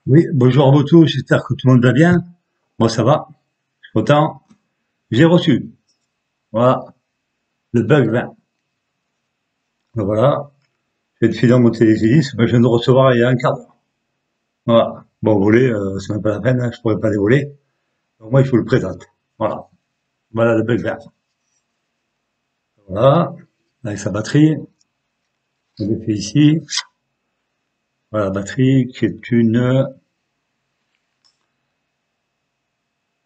Oui, bonjour à vous tous, j'espère que tout le monde va bien. Moi, ça va, je suis content. J'ai reçu, voilà, le bug 20. Donc voilà, j'ai défilé dans mon télésélis, je viens de recevoir il y a un quart d'heure. Voilà. Bon, voler, c'est même pas la peine, hein, je pourrais pas les voler. Donc moi, il faut le présenter. Voilà. Voilà le bug 20. Voilà, avec sa batterie. On le fait ici. Voilà la batterie qui est une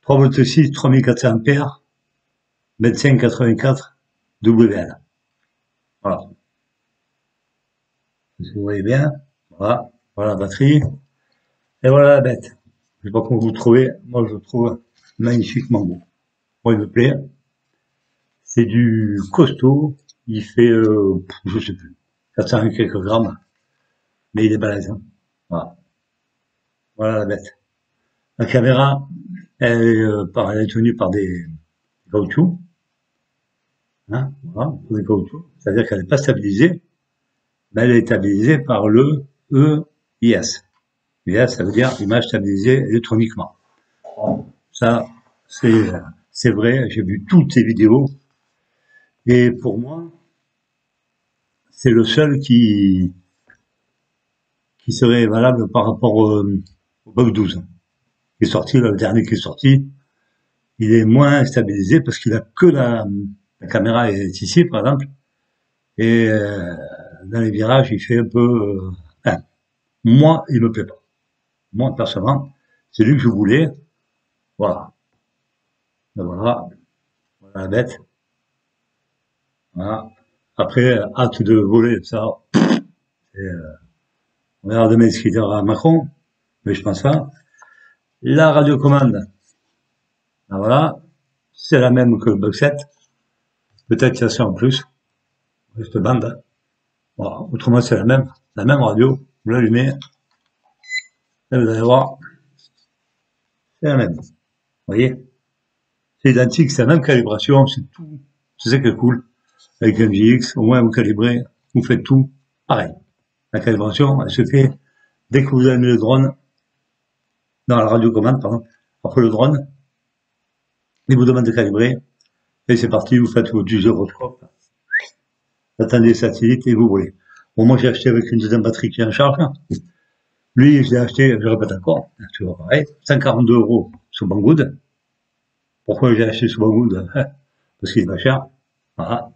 3 volts 6, 3400 ampères, 2584 WL. Voilà. Si vous voyez bien. Voilà. Voilà la batterie. Et voilà la bête. Je sais pas comment vous le trouvez. Moi, je le trouve magnifiquement beau. Moi, il me plaît. C'est du costaud. Il fait, je sais plus, 400 et quelques grammes. Mais il est balèze, hein. Voilà. Voilà la bête. La caméra, elle est tenue par des caoutchoucs, hein. Voilà, des caoutchoucs. C'est-à-dire qu'elle n'est pas stabilisée, mais elle est stabilisée par le EIS. EIS, ça veut dire image stabilisée électroniquement. Ça, c'est, c'est vrai. J'ai vu toutes ces vidéos. Et pour moi, c'est le seul qui serait valable par rapport au bug 12 qui est sorti, là, le dernier qui est sorti. Il est moins stabilisé parce qu'il a que la caméra est ici, par exemple, et dans les virages, il fait un peu... enfin, moi, il me plaît pas. Moi, personnellement, c'est lui que je voulais. Voilà. Et voilà. Voilà la bête. Voilà. Après, hâte de voler, ça. Et, on verra demain ce qu'il dira à Macron, mais je pense pas. La radiocommande, ben voilà, c'est la même que le Bug 7. Peut-être qu'il y a ça en plus, cette bande. Voilà. Autrement, c'est la même radio. Vous l'allumez, et vous allez voir, c'est la même. Vous voyez? C'est identique, c'est la même calibration, c'est tout. C'est ça qui est cool. Avec un GX, au moins vous calibrez, vous faites tout pareil. La calibration, elle se fait dès que vous avez mis le drone dans la radiocommande, pardon, après le drone, il vous demande de calibrer, et c'est parti, vous faites votre gyroscope, vous attendez les satellites et vous volez. Bon, moi j'ai acheté avec une deuxième batterie qui est en charge. Lui, je l'ai acheté, je répète encore, toujours pareil, 142 € sur Banggood. Pourquoi j'ai acheté sur Banggood? Parce qu'il est pas cher. Voilà.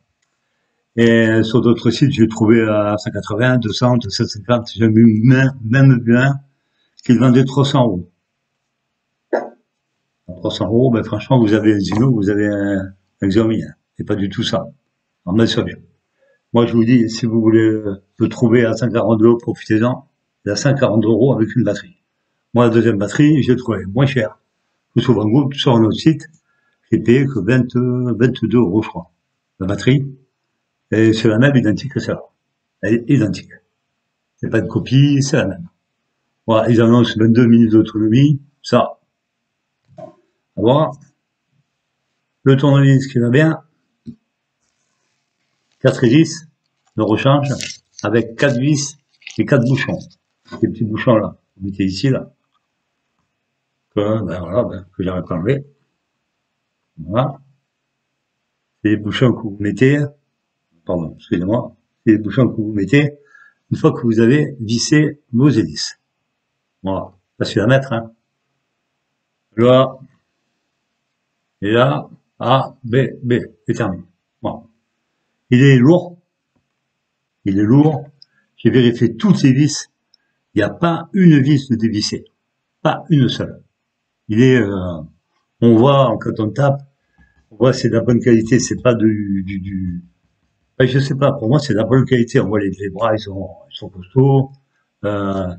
Et sur d'autres sites, j'ai trouvé à 180, 200, 250. J'ai vu même vu un qui le vendait 300 €. À 300 €, ben franchement, vous avez un Zino, vous avez un Xiaomi, hein. C'est pas du tout ça. En message. Moi, je vous dis, si vous voulez le trouver à 142 €, profitez-en. Il a 140 € avec une batterie. Moi, la deuxième batterie, j'ai trouvé moins cher. Tout sur Banggood, sur un autre site, j'ai payé que 22 €, je crois. La batterie. Et c'est la même, identique que celle-là. Elle est identique. C'est pas de copie, c'est la même. Voilà, ils annoncent 22 minutes d'autonomie. Ça, à voir. Le tournevis qui va bien. 4 hélices de rechange avec 4 vis et 4 bouchons. Ces petits bouchons là, vous mettez ici là, que j'arrête pas enlever. Voilà. C'est les bouchons que vous mettez, pardon, excusez-moi, c'est les bouchons que vous mettez une fois que vous avez vissé vos hélices. Voilà. Ça c'est à mettre, hein. Là, et là, A, B, B, c'est terminé. Voilà. Il est lourd, il est lourd. J'ai vérifié toutes ces vis. Il n'y a pas une vis de dévissée. Pas une seule. Il est, on voit, quand on tape, on voit c'est de la bonne qualité, c'est pas enfin, je sais pas, pour moi c'est de la bonne qualité. On voit les bras, ils sont costauds, euh,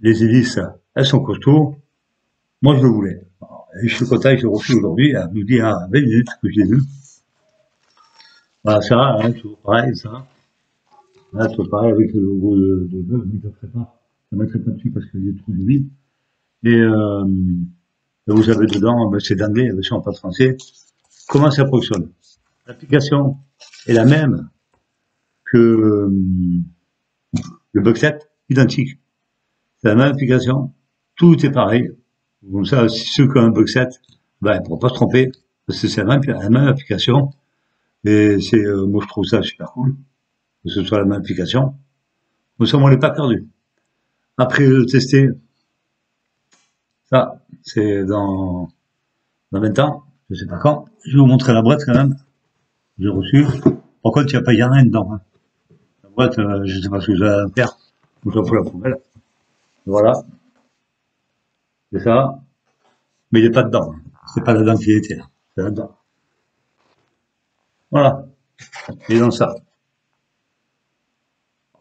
les hélices, elles sont costauds. Moi je le voulais. Et je suis content que je l'ai reçu aujourd'hui, elle nous dit à 20 minutes que je l'ai vu. Voilà, ça, hein, toujours pareil, ça. Là, toujours pareil avec le logo de bœuf, mais je ne mettrai pas dessus parce qu'il est trop joli. Et vous avez dedans, ben, c'est d'anglais, la version en pas de français. Comment ça fonctionne? L'application est la même que le Bug 7, identique. C'est la même application. Tout est pareil. Comme ça, si ceux qui ont un bug set, ben, ils ne pourront pas se tromper, parce que c'est la même application. Et moi, je trouve ça super cool, que ce soit la même application. Comme ça, on l'est pas perdu. Après, tester, ça, c'est dans 20 ans, je sais pas quand. Je vais vous montrer la boîte quand même. J'ai reçu. Par contre, il n'y a rien dedans, hein. La boîte, je sais pas ce que je vais faire. Je la fous à la poubelle. Voilà, c'est ça. Mais il est pas dedans. C'est pas là-dedans qu'il était. C'est là-dedans. Voilà. Il est dans ça.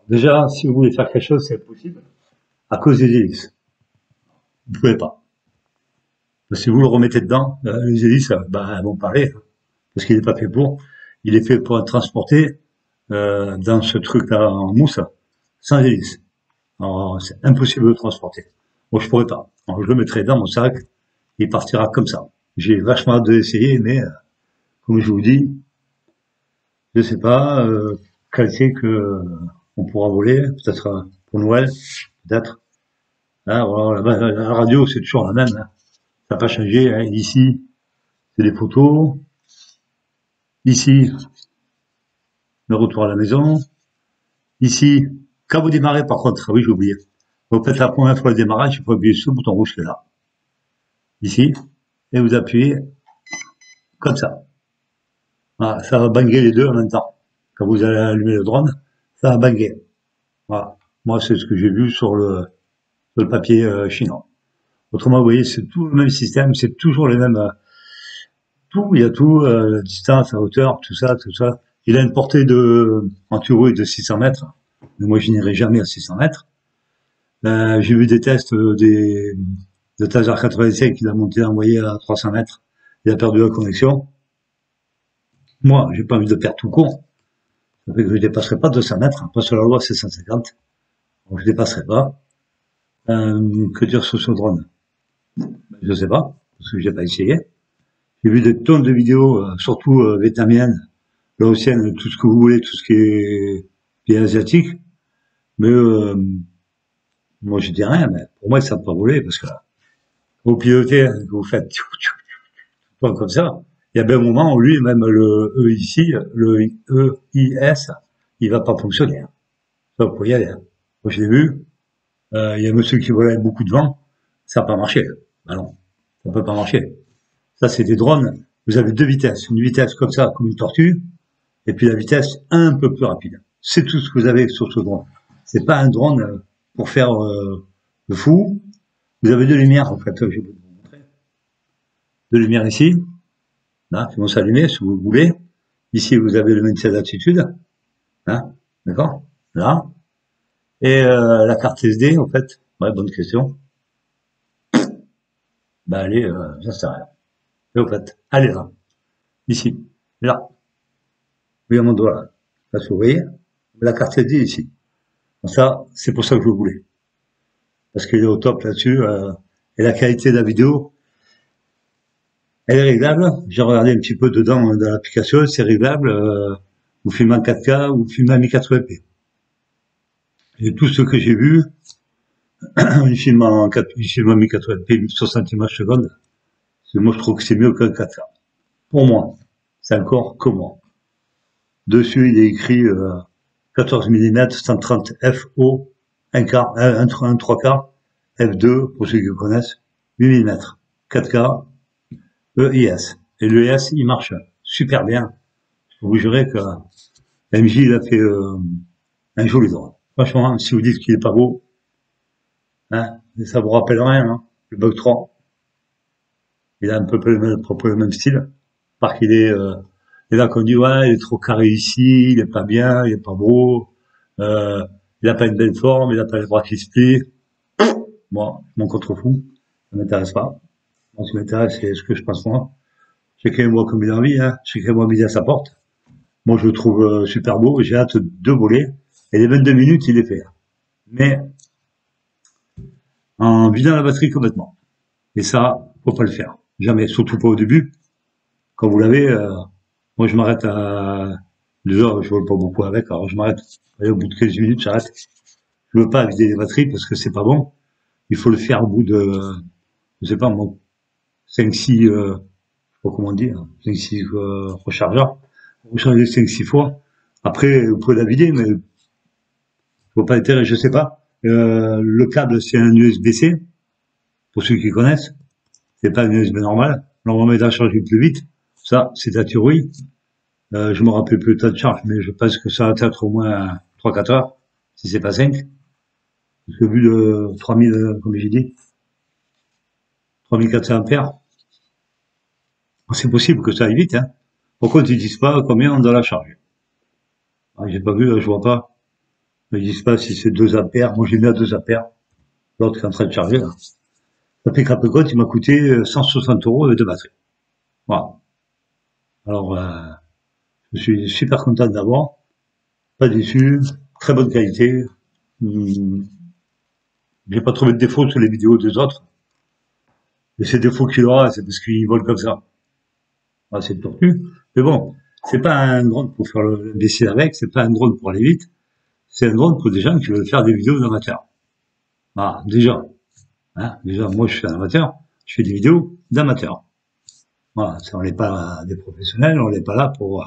Déjà, si vous voulez faire quelque chose, c'est possible. À cause des hélices. Vous pouvez pas. Si vous le remettez dedans, les hélices, ben, elles vont parler. Hein, parce qu'il n'est pas fait pour. Il est fait pour être transporté dans ce truc-là en mousse, sans hélice. Alors, c'est impossible de le transporter. Moi, je pourrais pas. Alors, je le mettrai dans mon sac, il partira comme ça. J'ai vachement hâte de l'essayer, mais comme je vous dis, je sais pas quel c'est que on pourra voler, peut-être pour Noël, peut-être. Hein, voilà, la radio, c'est toujours la même. Hein. Ça n'a pas changé. Hein. Ici, c'est des photos. Ici, le retour à la maison. Ici, quand vous démarrez, par contre, oui, j'ai oublié. Vous faites la première fois le démarrage, il faut appuyer sur le bouton rouge qui est là. Ici. Et vous appuyez comme ça. Voilà, ça va banger les deux en même temps. Quand vous allez allumer le drone, ça va banger. Voilà. Moi, c'est ce que j'ai vu sur le papier chinois. Autrement, vous voyez, c'est tout le même système, c'est toujours les mêmes. Tout, il y a tout, la distance, la hauteur, tout ça, tout ça. Il a une portée en théorie de 600 mètres. Mais moi, je n'irai jamais à 600 mètres. J'ai vu des tests de Taser 85 qu'il a monté envoyé à 300 mètres. Il a perdu la connexion. Moi, j'ai pas envie de perdre tout court. Ça fait que je dépasserai pas 200 mètres. Après, sur la loi, c'est 150. Donc, je dépasserai pas. Que dire sur ce drone? Je sais pas, parce que j'ai pas essayé. J'ai vu des tonnes de vidéos, surtout vietnamiennes, laotiennes, tout ce que vous voulez, tout ce qui est pays asiatique. Mais moi, je dis rien, mais pour moi, ça ne peut pas voler, parce que vous pilotez, que vous faites comme ça. Il y a bien un moment où lui, même le E ici, le EIS, il va pas fonctionner. Hein. Ça, vous pouvez y aller. Hein. Moi, je l'ai vu. Il y a monsieur qui volait avec beaucoup de vent. Ça n'a pas marché. Ben non, ça peut pas marcher. Ça, c'est des drones. Vous avez deux vitesses. Une vitesse comme ça, comme une tortue, et puis la vitesse un peu plus rapide. C'est tout ce que vous avez sur ce drone. C'est pas un drone pour faire le fou. Vous avez deux lumières, en fait. Je vais vous montrer. Deux lumières ici. Là, qui vont s'allumer, si vous voulez. Ici, vous avez le maintien d'altitude. Hein, d'accord? Là. Et la carte SD, en fait. Ouais, bonne question. Ben, elle est, j'en sais rien. Et en fait, elle est là. Ici. Là. Oui, à mon doigt, là. Là, vous voyez. La carte SD, ici. Ça, c'est pour ça que je le voulais. Parce qu'il est au top là-dessus. Et la qualité de la vidéo, elle est réglable. J'ai regardé un petit peu dedans dans l'application, c'est réglable. Vous filmez en 4K, vous filmez en 1080p. Et tout ce que j'ai vu, il filme en 1080p, 60 images secondes. Moi, je trouve que c'est mieux qu'un 4K. Pour moi. C'est encore que moi. Dessus, il est écrit 14 mm, 130 FO, 1 quart, 1 3 quarts, F2, pour ceux qui connaissent, 8 mm, 4K, EIS. Et l'EIS, il marche super bien. Je vous jurer que MJ, il a fait un joli drone. Franchement, si vous dites qu'il est pas beau, hein, ça vous rappelle rien, hein, le Bug 3. Il a un peu le même style. Par qu'il est, et là, qu'on dit, ouais, il est trop carré ici, il est pas bien, il est pas beau, il a pas une belle forme, il a pas les bras qui se plient. Moi, mon contrefou, ça m'intéresse pas. Moi, ce qui m'intéresse, c'est ce que je pense moi. Chacun voit comme il a envie, hein. Chacun voit midi à sa porte. Moi, je le trouve super beau, j'ai hâte de voler. Et les 22 minutes, il est fait. Mais, en vidant la batterie complètement. Et ça, faut pas le faire. Jamais, surtout pas au début. Quand vous l'avez, moi, je m'arrête à 2 heures, je vole pas beaucoup avec, alors je m'arrête. Au bout de 15 minutes, j'arrête. Je veux pas vider les batteries parce que c'est pas bon. il faut le faire au bout de, je sais pas moi, 5-6, je sais pas comment dire, 5-6 rechargeurs. Vous changez 5-6 fois. Après, vous pouvez la vider, mais faut pas intérêt, je sais pas. Le câble, c'est un USB-C, pour ceux qui connaissent. C'est pas un USB normal. Normalement, il doit charger plus vite. Ça, c'est la théorie. Je me rappelle plus le temps de charge, mais je pense que ça va être au moins 3-4 heures, si c'est pas 5. Parce que vu de 3000, comme j'ai dit, 3400 ampères, c'est possible que ça aille vite, hein. Par contre, ils disent pas combien on doit la charger. Ah, j'ai pas vu, je vois pas. Ils disent pas si c'est 2 ampères. Moi, j'ai mis à 2 ampères. L'autre qui est en train de charger, là. Ça fait qu'à peu près, il m'a coûté 160 € de batterie. Voilà. Alors, je suis super content d'avoir. Pas déçu. Très bonne qualité. J'ai pas trouvé de défaut sur les vidéos des autres. Et ces défauts qu'il aura, c'est parce qu'ils volent comme ça. Ah, c'est tortu. Mais bon, c'est pas un drone pour faire le imbécile avec, c'est pas un drone pour aller vite. C'est un drone pour des gens qui veulent faire des vidéos d'amateurs. Ah, déjà. Hein, déjà, moi, je suis un amateur. Je fais des vidéos d'amateurs. Voilà. On n'est pas des professionnels, on n'est pas là pour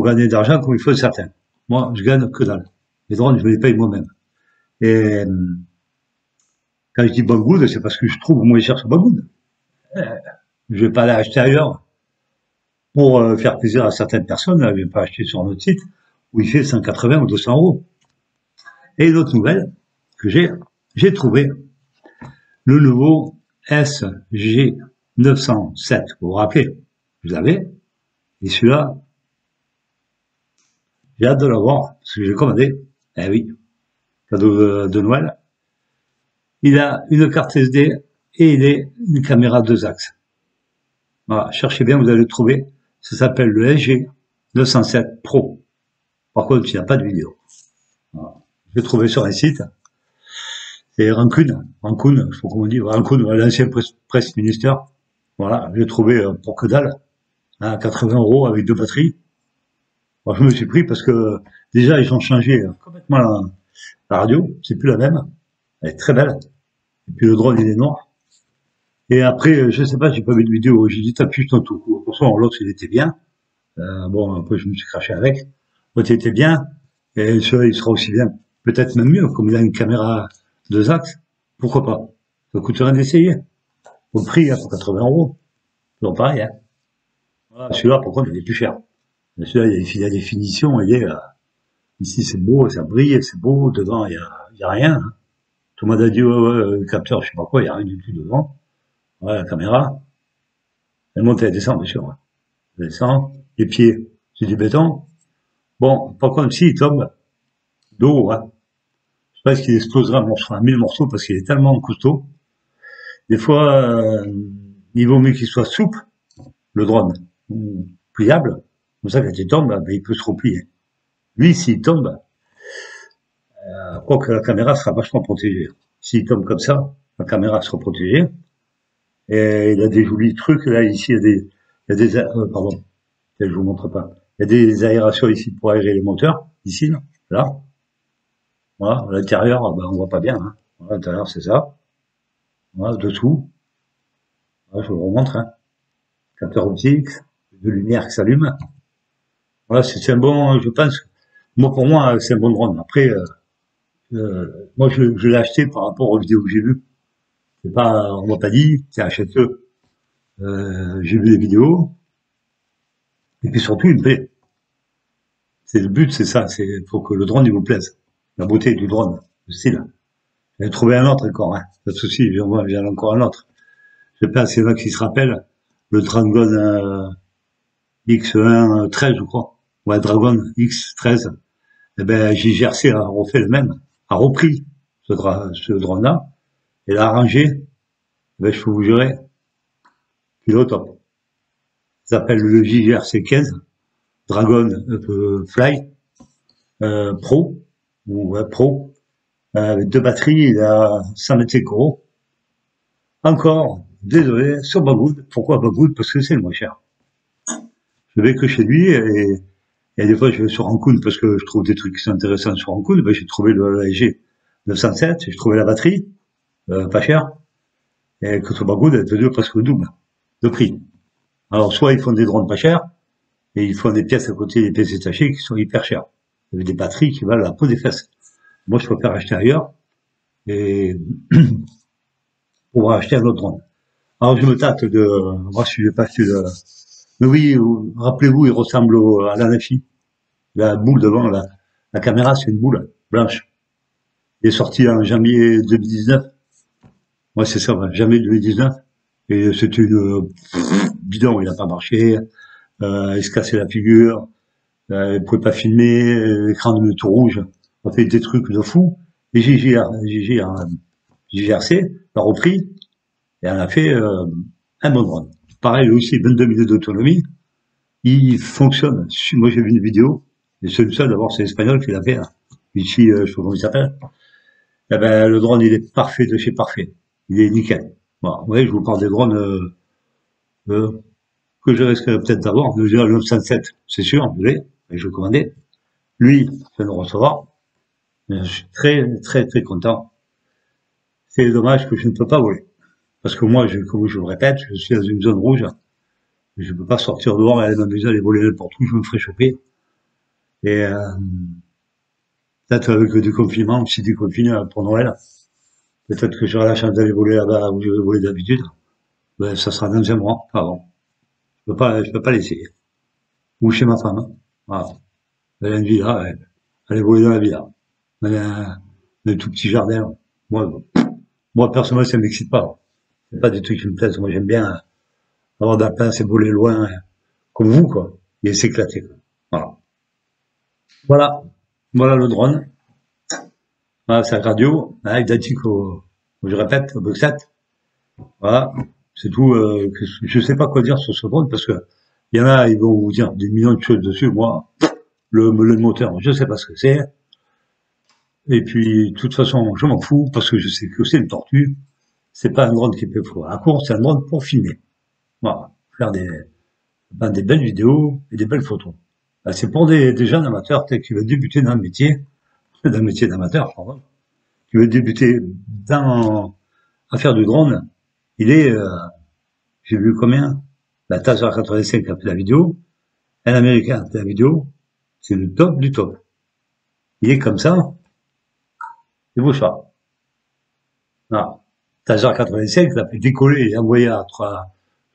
gagner d'argent comme il faut certains. Moi, je gagne que dalle. Les drones, je me les paye moi-même. Et, quand je dis Banggood, c'est parce que je trouve moins cher sur Banggood. Je vais pas aller acheter ailleurs pour faire plaisir à certaines personnes. Je vais pas acheter sur notre site où il fait 180 ou 200 €. Et une autre nouvelle que j'ai trouvé le nouveau SG907. Vous vous rappelez, je l'avais. Et celui-là, j'ai hâte de l'avoir parce que j'ai commandé. Eh oui, cadeau de Noël. Il a une carte SD et il est une caméra 2 axes. Voilà, cherchez bien, vous allez le trouver. Ça s'appelle le SG907 Pro. Par contre, il n'y a pas de vidéo. Voilà. Je l'ai trouvé sur un site. C'est Rancune, je sais pas comment on dit, Rancune, l'ancien presse minister. Voilà, je l'ai trouvé pour que dalle, à 80 € avec 2 batteries. Bon, je me suis pris parce que déjà ils ont changé complètement la radio, c'est plus la même. Elle est très belle. Et puis le drone il est noir. Et après, je sais pas, j'ai pas vu de vidéo. J'ai dit t'appuies ton tout. De toute façon, l'autre il était bien. Bon, après je me suis craché avec. L'autre il était bien. Et celui-là il sera aussi bien. Peut-être même mieux, comme il a une caméra 2 axes. Pourquoi pas? Ça coûte rien d'essayer. Au prix, hein, pour 80 €. C'est pareil, hein. Voilà, celui-là, par contre, il est plus cher. Mais celui-là, il y a des finitions, il est, ici, c'est beau, ça brille, c'est beau, dedans, il y a rien, hein. Tout le monde a dit, ouais, ouais, le capteur, je sais pas quoi, il y a rien du tout devant. Ouais, la caméra, elle monte et elle descend, bien sûr, hein. Elle descend, les pieds, c'est du béton. Bon, par contre, s'il tombe d'eau, hein, je pense qu'il explosera en 1000 morceaux parce qu'il est tellement costaud. Des fois, il vaut mieux qu'il soit souple, le drone, ou pliable. Comme ça, quand il tombe, ben, il peut se replier. Lui, s'il tombe, quoique la caméra sera vachement protégée. S'il tombe comme ça, la caméra sera protégée. Et il a des jolis trucs, là, ici, il y a des, pardon, je vous montre pas. Il y a des aérations ici pour aérer les moteurs, ici, là. Voilà, à l'intérieur, ben, on voit pas bien, hein. Voilà, à l'intérieur, c'est ça. Voilà, dessous. Voilà, je vous remontre, hein. Capteur optique, de lumière qui s'allume. Voilà, c'est un bon, je pense, moi, pour moi, c'est un bon drone. Après, moi, je l'ai acheté par rapport aux vidéos que j'ai vues. C'est pas, on m'a pas dit, tiens, achète-le. J'ai vu les vidéos. Et puis surtout, il me plaît. C'est le but, c'est ça. C'est, faut que le drone, il vous plaise. La beauté du drone, le style. J'ai trouvé un autre encore, hein. Pas de souci, j'en ai encore un autre. Je sais pas s'il y en a qui se rappellent. Le Dragon, X1 13, je crois. Ouais, Dragon X13. Eh ben, JGRC a refait le même, a repris ce drone-là, et l'a arrangé. Eh ben, je peux vous jurer qu'il est au top. Ça s'appelle le JGRC 15, Dragon Fly Pro, ou Pro, avec 2 batteries, il a 125 €. Encore, désolé, sur Banggood. Pourquoi Banggood? Parce que c'est le moins cher. Je vais que chez lui, et des fois je vais sur Rancune parce que je trouve des trucs qui sont intéressants sur Rancune. Ben, j'ai trouvé le LG 907, j'ai trouvé la batterie, pas cher, et que Tobago est devenu presque le double de prix. Alors, soit ils font des drones pas chers, et ils font des pièces à côté des pièces détachées qui sont hyper chères. Il y a des batteries qui valent la peau des fesses. Moi, je préfère acheter ailleurs, et pour acheter un autre drone. Alors, je me tâte de voir si je vais pas acheter de... Mais oui, rappelez-vous, il ressemble à l'Anafi. La boule devant, la caméra, c'est une boule blanche. Il est sorti en janvier 2019. Ouais, c'est ça, janvier 2019. Et c'est une bidon, il a pas marché. Il se cassait la figure. Il pouvait pas filmer. L'écran de tout rouge. On fait des trucs de fou. Et JGRC l'a repris et on a fait un bon drone. Pareil aussi, 22 minutes d'autonomie. Il fonctionne. Moi, j'ai vu une vidéo. Et c'est le seul, d'abord, c'est l'espagnol qui l'a fait. Hein. Ici, je sais pas comment il s'appelle. Eh ben, le drone, il est parfait de chez parfait. Il est nickel. Bon, vous voyez, je vous parle des drones que je risquerais peut-être d'avoir. Déjà, le 907, c'est sûr, je l'ai, et je l'ai commandé. Lui, je viens de recevoir. Je suis très, très, très content. C'est dommage que je ne peux pas voler. Parce que moi, comme je le répète, je suis dans une zone rouge. Je ne peux pas sortir dehors et aller m'amuser à aller voler n'importe où, je me ferais choper. Et peut-être avec le déconfinement, si déconfiné pour Noël, peut-être que j'aurai la chance d'aller voler là-bas où je vais voler d'habitude. Ben, ça sera dans un mois, pardon. Je peux pas l'essayer. Ou chez ma femme. Hein. Voilà. Elle a une villa, elle est volée dans la villa. Elle a un tout petit jardin. Moi, personnellement, ça m'excite pas. C'est pas des trucs qui me plaisent. Moi, j'aime bien avoir de la place et voler loin, comme vous, quoi. Et s'éclater, quoi. Voilà. Voilà. Voilà le drone. Voilà, c'est la radio, hein, identique je répète, au Bugsat. Voilà. C'est tout, je sais pas quoi dire sur ce drone parce que il y en a, ils vont vous dire des millions de choses dessus. Moi, le moteur, je sais pas ce que c'est. Et puis, de toute façon, je m'en fous parce que je sais que c'est une tortue. C'est pas un drone qui peut faire la course, c'est un drone pour filmer. Voilà. Faire des belles vidéos et des belles photos. Ben, c'est pour des jeunes amateurs, peut-être qui veulent débuter dans le métier d'amateur, pardon, qui veulent débuter à faire du drone. Il est, j'ai vu combien? La Taser 85 a fait la vidéo, un américain a fait la vidéo, c'est le top du top. Il est comme ça, il bouge pas. Non. Taser 85 l'a fait décoller et envoyer à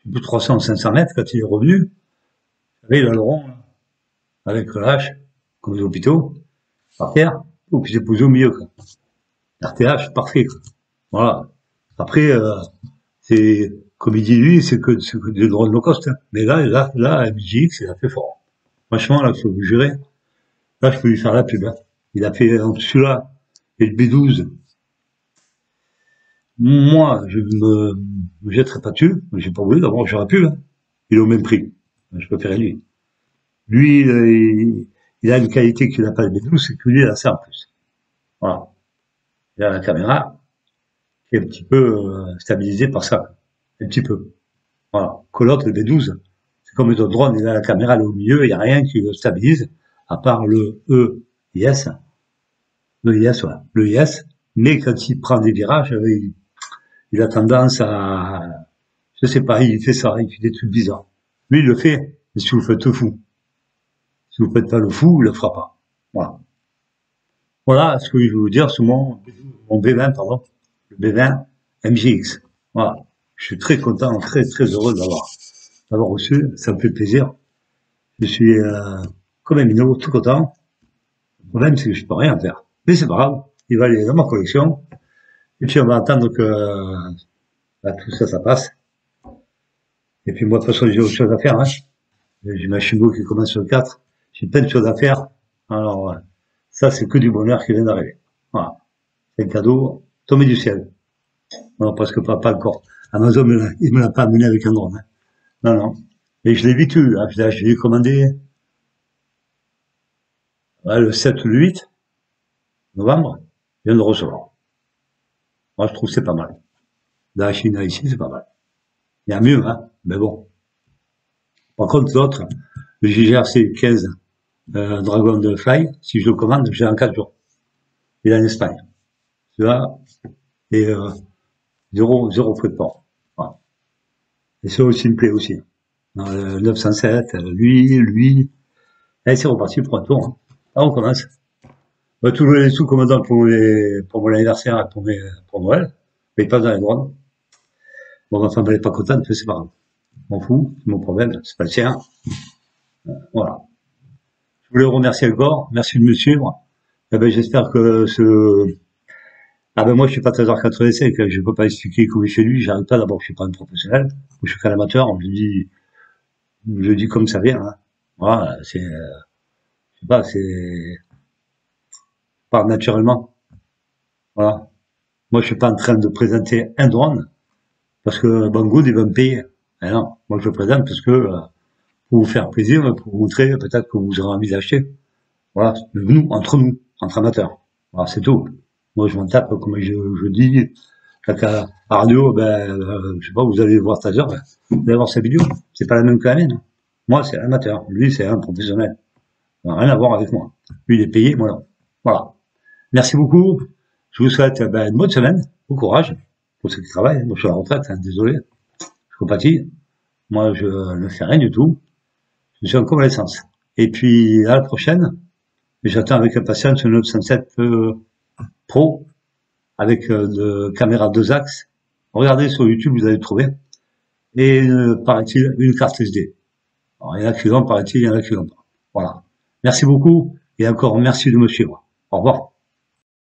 plus de 300 ou 500 mètres quand il est revenu. Vous savez, il a le rond, avec le hache, comme les hôpitaux, par terre, ou puis s'est posé au milieu, quoi. RTH, parfait, quoi. Voilà. Après, c'est, comme il dit lui, c'est que des drones low cost, hein. Mais là, MJX, il a fait fort. Franchement, là, faut vous jurer. Là, je peux lui faire la pub, hein. Il a fait, celui-là, et le B12. Moi, je me jetterai pas dessus. J'ai pas voulu, d'abord, j'aurais pu, hein. Il est au même prix. Je préférais lui. Lui, il a une qualité qu'il n'a pas le B12, c'est que lui, il a ça en plus. Voilà. Il a la caméra qui est un petit peu stabilisée par ça. Un petit peu. Voilà. Que l'autre, le B12, c'est comme les autres drones, il a la caméra elle est au milieu, il n'y a rien qui le stabilise, à part le EIS. Le IS, voilà. Le IS. Mais quand il prend des virages, il a tendance à, je sais pas, il fait ça, il fait des trucs bizarres. Lui, il le fait, mais si vous faites le fou. Si vous faites pas le fou, il le fera pas. Voilà. Voilà ce que je veux vous dire sur mon B20, pardon. Le B20 MGX. Voilà. Je suis très content, très, très heureux d'avoir reçu. Ça me fait plaisir. Je suis, comme un minot, tout content. Le problème, c'est que je peux rien faire. Mais c'est pas grave. Il va aller dans ma collection. Et puis, on va attendre que, tout ça, ça passe. Et puis, moi, de toute façon, j'ai autre chose à faire, hein. J'ai ma chimio qui commence le 4. J'ai plein de choses à faire. Alors, ça, c'est que du bonheur qui vient d'arriver. Voilà. C'est un cadeau tombé du ciel. Non, presque pas encore. Amazon, il me l'a pas amené avec un drone, hein. Non, non. Et je l'ai vite eu, hein. Je l'ai commandé, le 7 ou le 8 novembre. Je viens de recevoir. Moi, je trouve que c'est pas mal. Dans la Chine, ici, c'est pas mal. Il y a mieux, hein. Mais bon. Par contre, l'autre, le JGRC 15, Dragon de Fly, si je le commande, j'ai en 4 jours. Il est en Espagne. Tu vois. Et, Zéro frais de port. Voilà. Et ça aussi me plaît aussi. Dans le 907, lui, et c'est reparti pour un tour. Hein. Là, on commence. Bah, tous les sous qu'on me donne pour mon anniversaire et pour Noël, mais ils passent dans les drones. Bon, ma femme, elle est pas contente, mais c'est pas grave. M'en fous, c'est mon problème, c'est pas le sien. Voilà. Je voulais remercier encore, merci de me suivre. Eh ben, j'espère que ah ben, moi, je suis pas 13h85, je peux pas expliquer comment il fait lui, j'arrive pas, d'abord, je suis pas un professionnel, je suis qu'un amateur, je dis comme ça vient, hein. Voilà, je sais pas, c'est pas naturellement. Voilà. Moi, je suis pas en train de présenter un drone, parce que Banggood, il va me payer. Eh non, moi, je le présente parce que, pour vous faire plaisir, pour vous montrer peut-être que vous aurez envie d'acheter. Voilà, nous, entre amateurs. Voilà, c'est tout. Moi, je m'en tape, comme je dis, à la radio, ben, je sais pas, vous allez voir Taser, ben, vous allez voir sa vidéo. C'est pas la même que la mienne. Moi, c'est un amateur. Lui, c'est un professionnel. Ça n'a rien à voir avec moi. Lui, il est payé, moi, non. Voilà. Merci beaucoup. Je vous souhaite, ben, une bonne semaine. Bon courage. Pour ceux qui travaillent. Moi, je suis à la retraite, hein, désolé. Je compatis. Moi, je ne fais rien du tout. Je suis en convalescence. Et puis, à la prochaine. J'attends avec impatience une 907 Pro avec de caméra 2 axes. Regardez sur YouTube, vous allez le trouver. Et paraît-il, une carte SD. Alors, il y en a qui l'ont, paraît-il, il y en a qui l'ont pas. Voilà. Merci beaucoup et encore merci de me suivre. Au revoir.